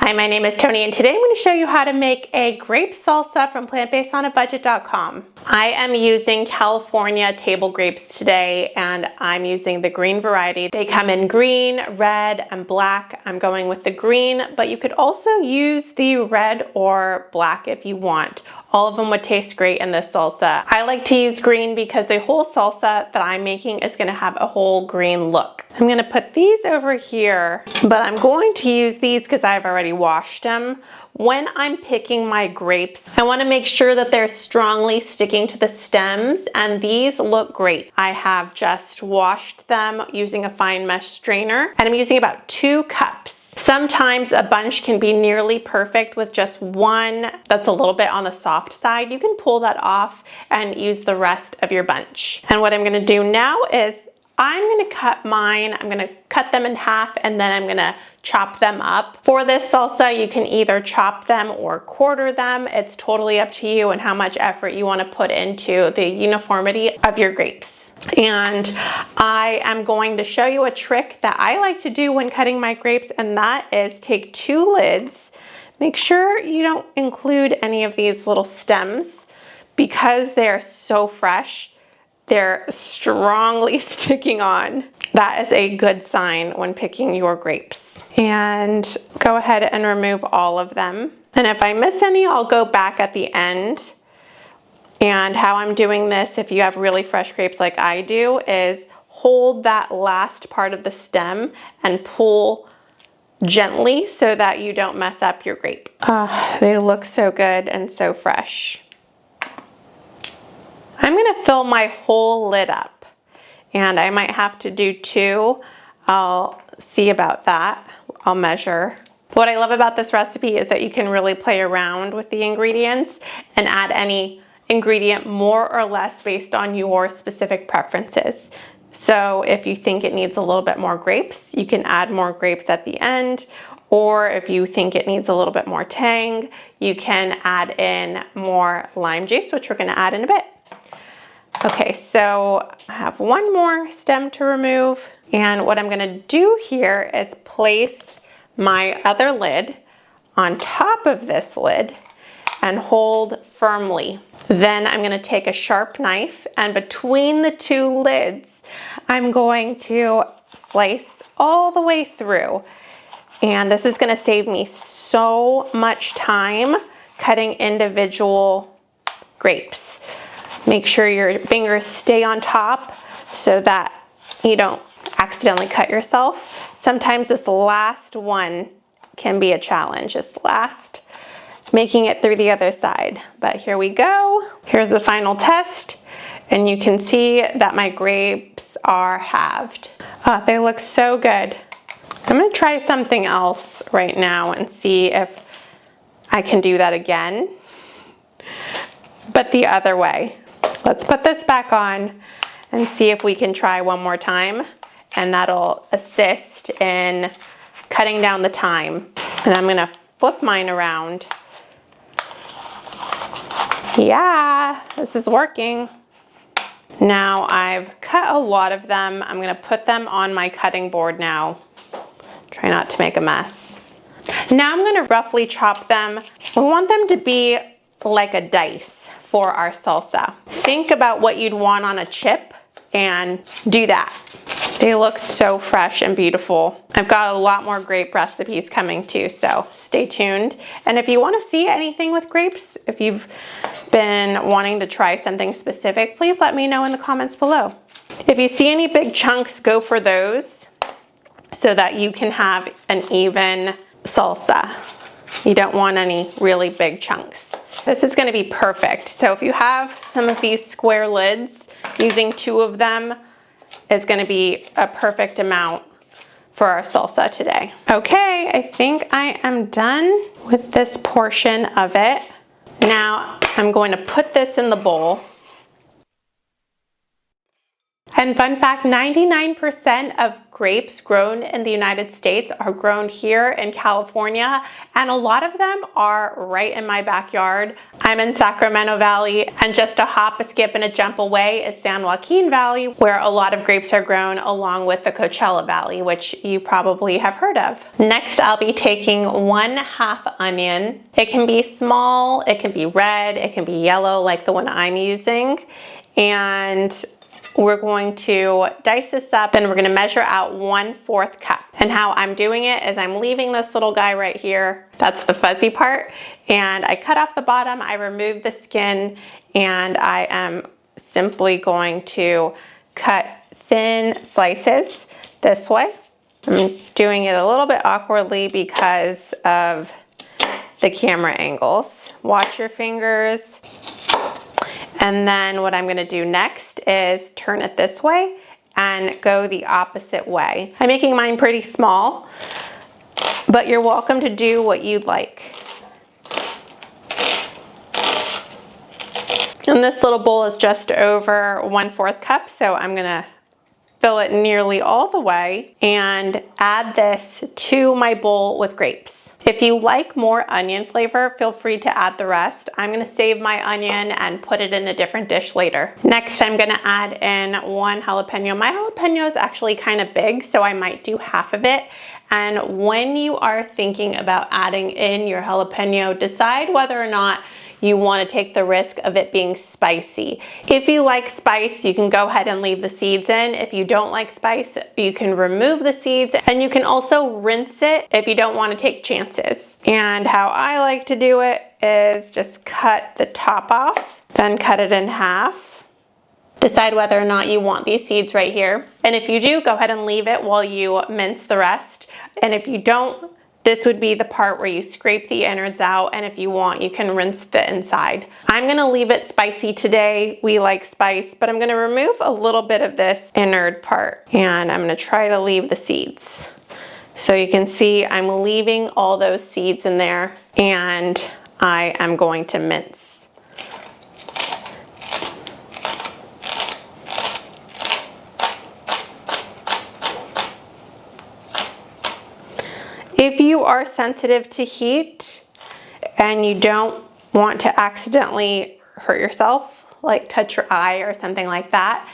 Hi, my name is Tony and today I'm going to show you how to make a grape salsa from plantbasedonabudget.com. I am using California table grapes today and I'm using the green variety. They come in green, red, and black. I'm going with the green, but you could also use the red or black if you want. All of them would taste great in this salsa. I like to use green because the whole salsa that I'm making is going to have a whole green look. I'm going to put these over here, but I'm going to use these because I've already washed them. When I'm picking my grapes, I want to make sure that they're strongly sticking to the stems, and these look great. I have just washed them using a fine mesh strainer, and I'm using about 2 cups. Sometimes a bunch can be nearly perfect with just one that's a little bit on the soft side. You can pull that off and use the rest of your bunch. And what I'm going to do now is I'm going to cut mine. I'm going to cut them in half and then I'm going to chop them up. For this salsa, you can either chop them or quarter them. It's totally up to you and how much effort you want to put into the uniformity of your grapes. And I am going to show you a trick that I like to do when cutting my grapes, and that is take 2 lids. Make sure you don't include any of these little stems because they're so fresh. They're strongly sticking on. That is a good sign when picking your grapes. And go ahead and remove all of them. And if I miss any, I'll go back at the end. And how I'm doing this, if you have really fresh grapes like I do, is hold that last part of the stem and pull gently so that you don't mess up your grape. They look so good and so fresh. I'm gonna fill my whole lid up, and I might have to do 2. I'll see about that. I'll measure. What I love about this recipe is that you can really play around with the ingredients and add any ingredient more or less based on your specific preferences. So if you think it needs a little bit more grapes, you can add more grapes at the end, or if you think it needs a little bit more tang, you can add in more lime juice, which we're going to add in a bit. Okay, so I have one more stem to remove, and what I'm going to do here is place my other lid on top of this lid and hold firmly. Then I'm going to take a sharp knife, and between the 2 lids, I'm going to slice all the way through. And this is going to save me so much time cutting individual grapes. Make sure your fingers stay on top so that you don't accidentally cut yourself. Sometimes this last one can be a challenge, making it through the other side. But here we go. Here's the final test, and you can see that my grapes are halved. They look so good. I'm gonna try something else right now and see if I can do that again, but the other way. Let's put this back on and see if we can try one more time, and that'll assist in cutting down the time. And I'm gonna flip mine around. Yeah, this is working. Now I've cut a lot of them. I'm gonna put them on my cutting board now. Try not to make a mess. Now I'm gonna roughly chop them. We want them to be like a dice for our salsa. Think about what you'd want on a chip and do that. They look so fresh and beautiful. I've got a lot more grape recipes coming too, so stay tuned. And if you want to see anything with grapes, if you've been wanting to try something specific, please let me know in the comments below. If you see any big chunks, go for those so that you can have an even salsa. You don't want any really big chunks. This is going to be perfect. So if you have some of these square lids, using 2 of them is going to be a perfect amount for our salsa today. Okay, I think I am done with this portion of it. Now I'm going to put this in the bowl. And fun fact, 99% of grapes grown in the United States are grown here in California, and a lot of them are right in my backyard. I'm in Sacramento Valley, and just a hop, a skip, and a jump away is San Joaquin Valley, where a lot of grapes are grown, along with the Coachella Valley, which you probably have heard of. Next, I'll be taking 1/2 onion. It can be small, it can be red, it can be yellow like the one I'm using, and we're going to dice this up, and we're going to measure out 1/4 cup. And how I'm doing it is I'm leaving this little guy right here. That's the fuzzy part. And I cut off the bottom, I remove the skin, and I am simply going to cut thin slices this way. I'm doing it a little bit awkwardly because of the camera angles. Watch your fingers. And then what I'm gonna do next is turn it this way and go the opposite way. I'm making mine pretty small, but you're welcome to do what you'd like. And this little bowl is just over 1/4 cup, so I'm gonna fill it nearly all the way and add this to my bowl with grapes. If you like more onion flavor, feel free to add the rest. I'm gonna save my onion and put it in a different dish later. Next, I'm gonna add in 1 jalapeno. My jalapeno is actually kind of big, so I might do half of it. And when you are thinking about adding in your jalapeno, decide whether or not you want to take the risk of it being spicy. If you like spice, you can go ahead and leave the seeds in. If you don't like spice, you can remove the seeds, and you can also rinse it if you don't want to take chances. And how I like to do it is just cut the top off, then cut it in half. Decide whether or not you want these seeds right here. And if you do, go ahead and leave it while you mince the rest. And if you don't, this would be the part where you scrape the innards out, and if you want, you can rinse the inside. I'm gonna leave it spicy today. We like spice, but I'm gonna remove a little bit of this innard part, and I'm gonna try to leave the seeds. So you can see I'm leaving all those seeds in there, and I am going to mince. If you are sensitive to heat and you don't want to accidentally hurt yourself, like touch your eye or something like that,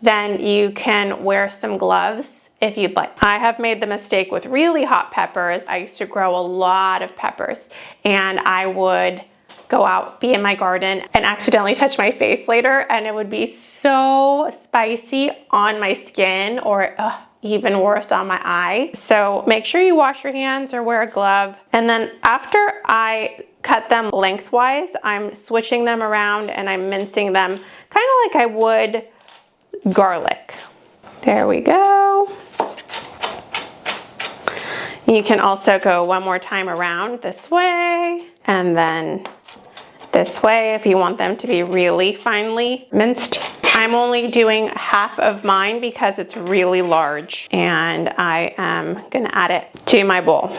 then you can wear some gloves if you'd like. I have made the mistake with really hot peppers. I used to grow a lot of peppers, and I would go out, be in my garden, and accidentally touch my face later, and it would be so spicy on my skin, or even worse, on my eye. So make sure you wash your hands or wear a glove. And then after I cut them lengthwise, I'm switching them around and I'm mincing them kind of like I would garlic. There we go. You can also go one more time around this way and then this way if you want them to be really finely minced. I'm only doing half of mine because it's really large, and I am gonna add it to my bowl.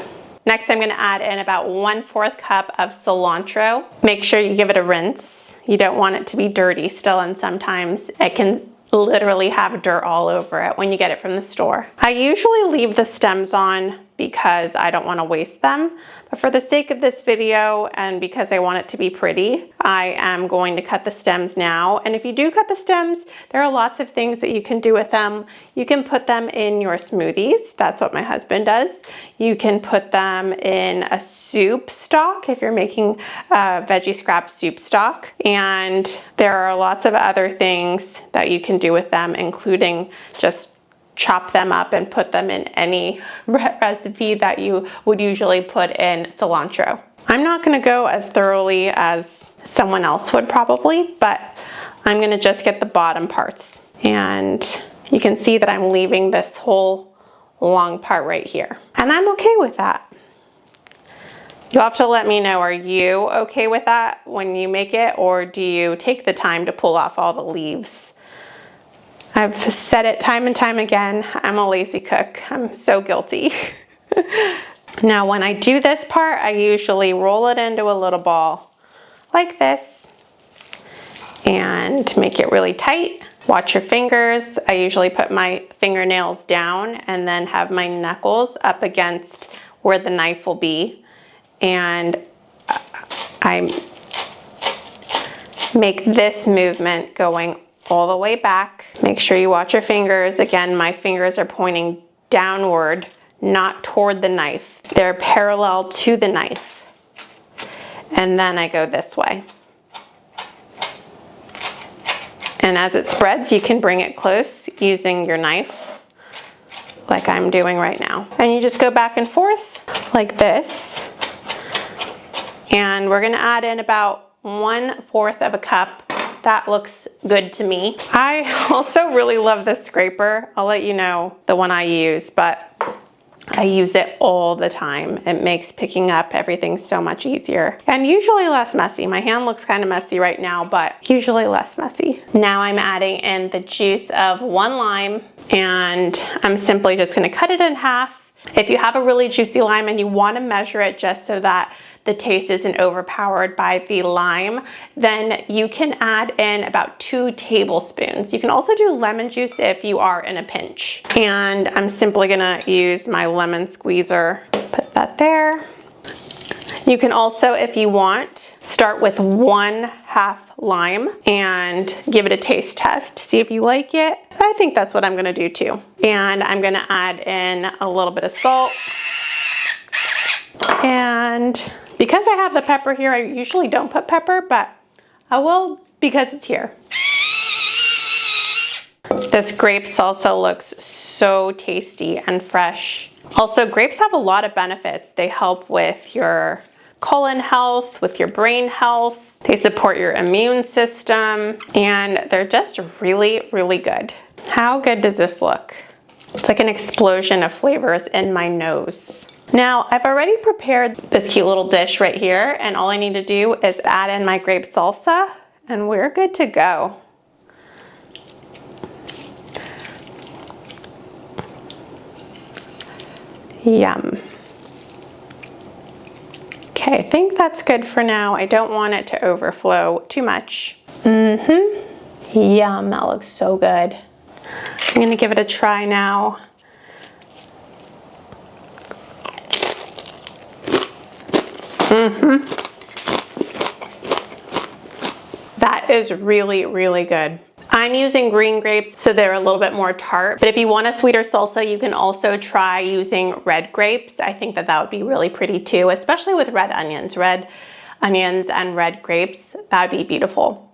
Next, I'm gonna add in about 1/4 cup of cilantro. Make sure you give it a rinse. You don't want it to be dirty still, and sometimes it can literally have dirt all over it when you get it from the store. I usually leave the stems on because I don't want to waste them, but for the sake of this video and because I want it to be pretty, I am going to cut the stems now. And if you do cut the stems, there are lots of things that you can do with them. You can put them in your smoothies. That's what my husband does. You can put them in a soup stock if you're making a veggie scrap soup stock. And there are lots of other things that you can do with them, including just chop them up and put them in any recipe that you would usually put in cilantro. I'm not going to go as thoroughly as someone else would probably, but I'm going to just get the bottom parts. And you can see that I'm leaving this whole long part right here. And I'm okay with that. You'll have to let me know, are you okay with that when you make it, or do you take the time to pull off all the leaves? I've said it time and time again, I'm a lazy cook. I'm so guilty. Now when I do this part, I usually roll it into a little ball like this and make it really tight. Watch your fingers. I usually put my fingernails down and then have my knuckles up against where the knife will be. And I make this movement going all the way back. Make sure you watch your fingers. Again, my fingers are pointing downward, not toward the knife. They're parallel to the knife. And then I go this way. And as it spreads, you can bring it close using your knife, like I'm doing right now. And you just go back and forth like this. And we're gonna add in about 1/4 of a cup. That looks good to me. I also really love this scraper. I'll let you know the one I use, but I use it all the time. It makes picking up everything so much easier and usually less messy. My hand looks kind of messy right now, but usually less messy. Now I'm adding in the juice of 1 lime, and I'm simply just gonna cut it in half. If you have a really juicy lime and you wanna measure it just so that the taste isn't overpowered by the lime, then you can add in about 2 tablespoons. You can also do lemon juice if you are in a pinch. And I'm simply gonna use my lemon squeezer. Put that there. You can also, if you want, start with 1/2 lime and give it a taste test. See if you like it. I think that's what I'm gonna do too. And I'm gonna add in a little bit of salt. And because I have the pepper here, I usually don't put pepper, but I will because it's here. This grape salsa looks so tasty and fresh. Also, grapes have a lot of benefits. They help with your colon health, with your brain health. They support your immune system, and they're just really, really good. How good does this look? It's like an explosion of flavors in my nose. Now, I've already prepared this cute little dish right here, and all I need to do is add in my grape salsa, and we're good to go. Yum. Okay, I think that's good for now. I don't want it to overflow too much. Yum, that looks so good. I'm gonna give it a try now. That is really, really good. I'm using green grapes, so they're a little bit more tart. But if you want a sweeter salsa, you can also try using red grapes. I think that that would be really pretty too, especially with red onions. Red onions and red grapes, that would be beautiful.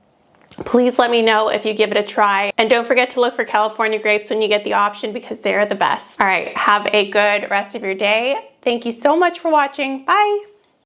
Please let me know if you give it a try. And don't forget to look for California grapes when you get the option because they're the best. All right, have a good rest of your day. Thank you so much for watching. Bye.